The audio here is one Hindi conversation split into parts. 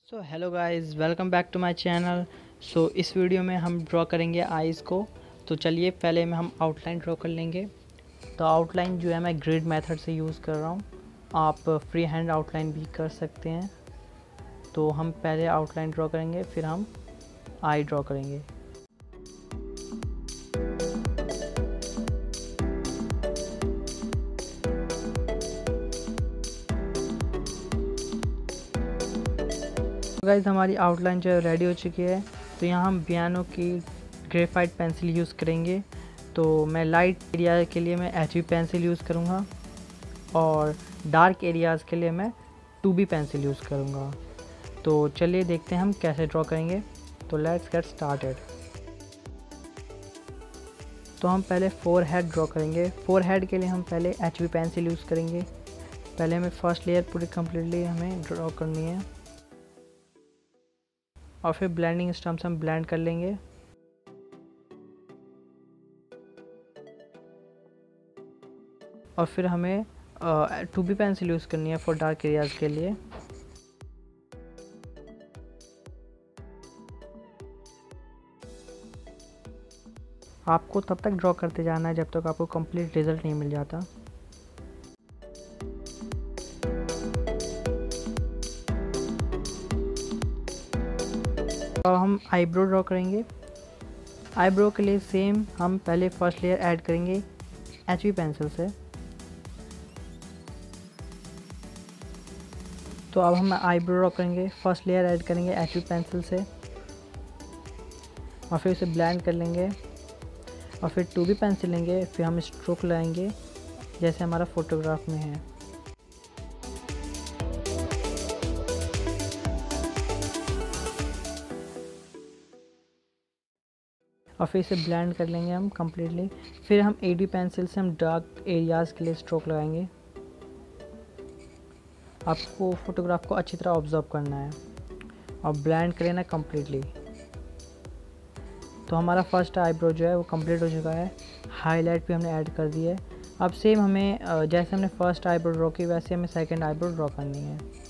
So hello guys, welcome back to my channel. इस वीडियो में हम ड्रॉ करेंगे आइज़ को। तो चलिए पहले में हम आउटलाइन ड्रॉ कर लेंगे। तो आउटलाइन जो है मैं ग्रिड मेथड से यूज़ कर रहा हूँ। आप फ्री हैंड आउटलाइन भी कर सकते हैं। तो हम पहले आउटलाइन ड्रॉ करेंगे, फिर हम आई ड्रॉ करेंगे। गाइस, हमारी आउटलाइन जो है रेडी हो चुकी है। तो यहाँ हम बियानो की ग्रेफाइट पेंसिल यूज़ करेंगे। तो मैं लाइट एरिया के लिए मैं HB पेंसिल यूज़ करूँगा और डार्क एरियाज़ के लिए मैं 2B पेंसिल यूज़ करूँगा। तो चलिए देखते हैं हम कैसे ड्रॉ करेंगे। तो लेट्स गेट स्टार्टेड। तो हम पहले फोरहेड ड्रॉ करेंगे। फोरहेड के लिए हम पहले HB पेंसिल यूज़ करेंगे। पहले हमें फर्स्ट लेयर पूरी कम्प्लीटली हमें ड्रॉ करनी है और फिर ब्लेंडिंग स्टम्प से हम ब्लेंड कर लेंगे। और फिर हमें 2B पेंसिल यूज़ करनी है फॉर डार्क एरियाज़ के लिए। आपको तब तक ड्रॉ करते जाना है जब तक आपको कंप्लीट रिजल्ट नहीं मिल जाता। अब हम आईब्रो ड्रॉ करेंगे। आईब्रो के लिए सेम हम पहले फर्स्ट लेयर ऐड करेंगे HB पेंसिल से। तो अब हम आईब्रो ड्रॉ करेंगे, फर्स्ट लेयर ऐड करेंगे HB पेंसिल से और फिर उसे ब्लेंड कर लेंगे और फिर 2B पेंसिल लेंगे, फिर हम स्ट्रोक लगाएंगे जैसे हमारा फोटोग्राफ में है। और फिर इसे ब्लेंड कर लेंगे हम कम्प्लीटली। फिर हम AD पेंसिल से हम डार्क एरियाज़ के लिए स्ट्रोक लगाएंगे। आपको फ़ोटोग्राफ को अच्छी तरह ऑब्जर्व करना है और ब्लेंड कर लेना कम्प्लीटली। तो हमारा फर्स्ट आईब्रो जो है वो कंप्लीट हो चुका है। हाईलाइट भी हमने ऐड कर दी है। अब सेम हमें जैसे हमने फर्स्ट आईब्रो ड्रॉ की वैसे हमें सेकंड आईब्रो ड्रॉ करनी है।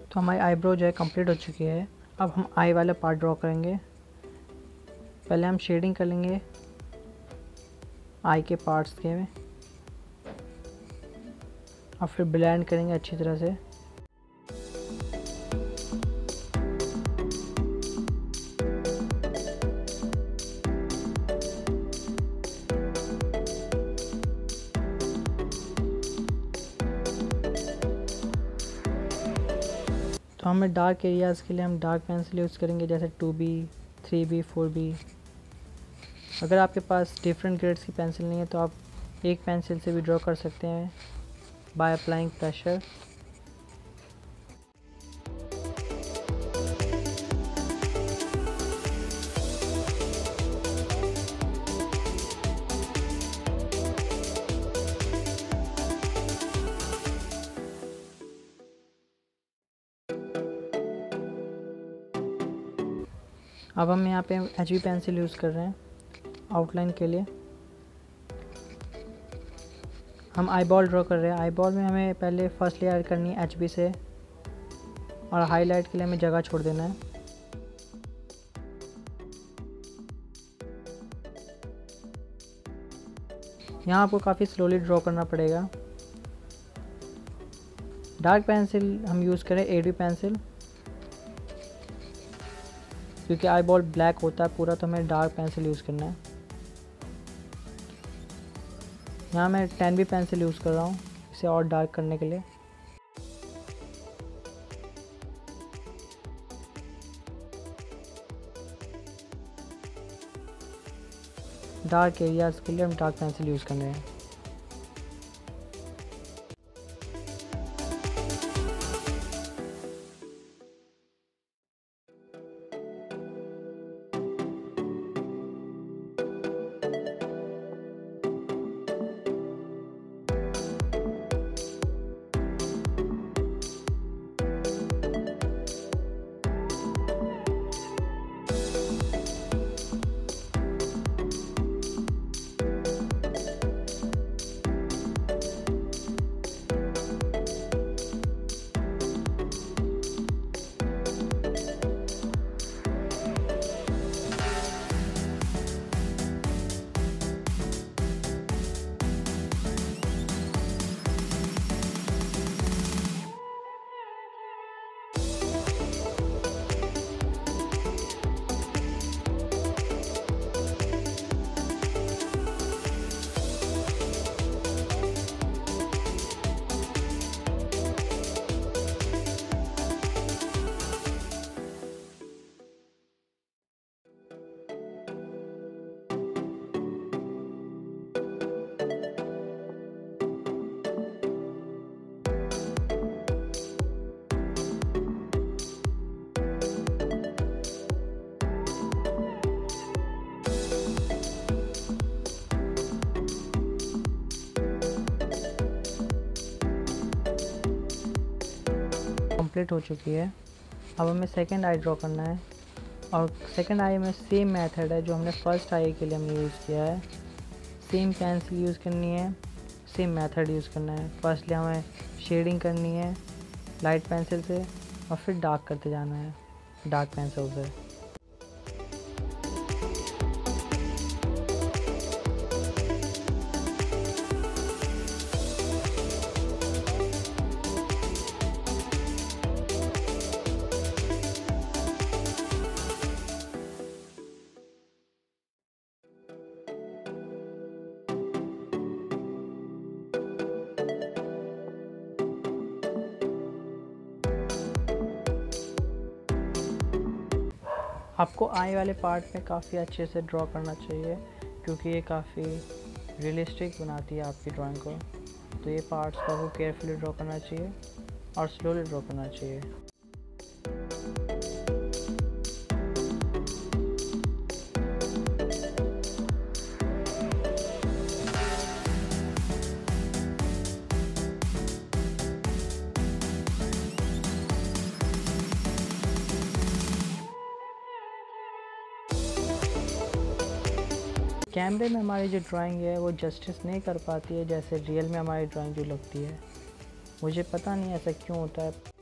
तो हमारी आईब्रो जो है कंप्लीट हो चुकी है। अब हम आई वाला पार्ट ड्रॉ करेंगे। पहले हम शेडिंग कर लेंगे आई के पार्ट्स के में और फिर ब्लेंड करेंगे अच्छी तरह से। तो हमें डार्क एरियाज़ के लिए हम डार्क पेंसिल यूज़ करेंगे जैसे 2B, 3B, 4B। अगर आपके पास डिफरेंट ग्रेड्स की पेंसिल नहीं है तो आप एक पेंसिल से भी ड्रॉ कर सकते हैं बाय अप्लाइंग प्रेशर। अब हम यहाँ पे HB पेंसिल यूज़ कर रहे हैं आउटलाइन के लिए। हम आई बॉल ड्रॉ कर रहे हैं। आई बॉल में हमें पहले फर्स्ट लेयर करनी है HB से और हाईलाइट के लिए हमें जगह छोड़ देना है। यहाँ आपको काफ़ी स्लोली ड्रॉ करना पड़ेगा। डार्क पेंसिल हम यूज़ करें AD पेंसिल, क्योंकि आई बॉल ब्लैक होता है पूरा, तो हमें डार्क पेंसिल यूज़ करना है। यहाँ मैं 10B पेंसिल यूज़ कर रहा हूँ इसे और डार्क करने के लिए। डार्क एरियाज़ के लिए हम डार्क पेंसिल यूज़ कर रहे हैं। कंप्लीट हो चुकी है। अब हमें सेकंड आई ड्रॉ करना है और सेकंड आई में सेम मेथड है जो हमने फर्स्ट आई के लिए हमने यूज़ किया है। सेम पेंसिल यूज़ करनी है, सेम मेथड यूज़ करना है। फर्स्टली हमें शेडिंग करनी है लाइट पेंसिल से और फिर डार्क करते जाना है डार्क पेंसिल से। आपको आई वाले पार्ट में काफ़ी अच्छे से ड्रॉ करना चाहिए क्योंकि ये काफ़ी रियलिस्टिक बनाती है आपकी ड्राइंग को। तो ये पार्ट्स को आपको केयरफुली ड्रॉ करना चाहिए और स्लोली ड्रॉ करना चाहिए। कैमरे में हमारी जो ड्राइंग है वो जस्टिस नहीं कर पाती है जैसे रियल में हमारी ड्राइंग जो लगती है। मुझे पता नहीं ऐसा क्यों होता है।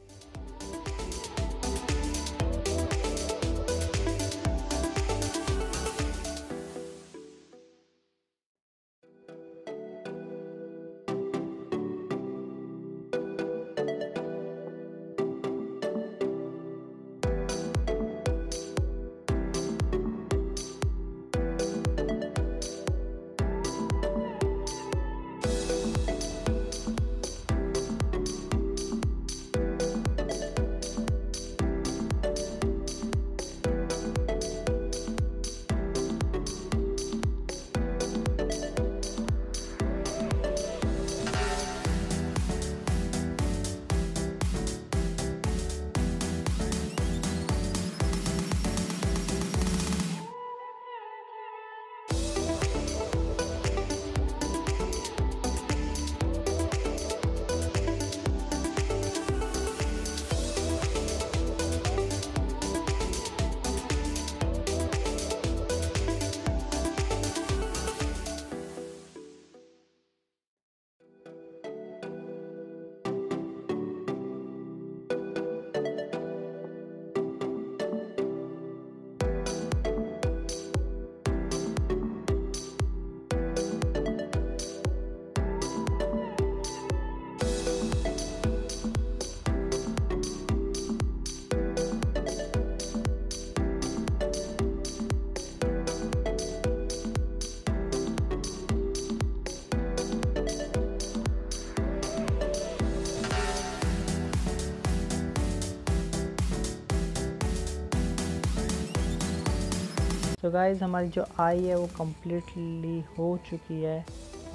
सो गाइस हमारी जो आई है वो कम्प्लीटली हो चुकी है।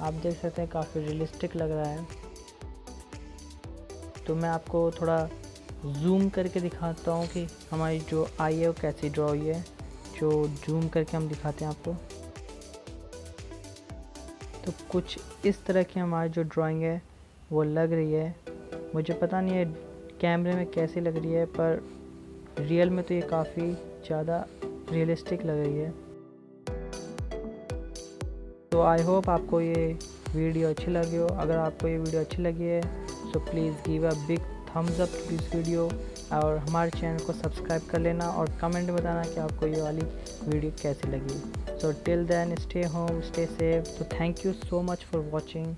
आप देख सकते हैं काफ़ी रियलिस्टिक लग रहा है। तो मैं आपको थोड़ा जूम करके दिखाता हूँ कि हमारी जो आई है वो कैसी ड्रॉ हुई है। जो जूम करके हम दिखाते हैं आपको, तो कुछ इस तरह की हमारी जो ड्राइंग है वो लग रही है। मुझे पता नहीं है कैमरे में कैसी लग रही है, पर रियल में तो ये काफ़ी ज़्यादा रियलिस्टिक लग रही है। तो आई होप आपको ये वीडियो अच्छी लगी हो। अगर आपको ये वीडियो अच्छी लगी है so please give a big thumbs up to this video और हमारे चैनल को सब्सक्राइब कर लेना और कमेंट में बताना कि आपको ये वाली वीडियो कैसी लगी। So till then stay home, stay safe. So thank you so much for watching.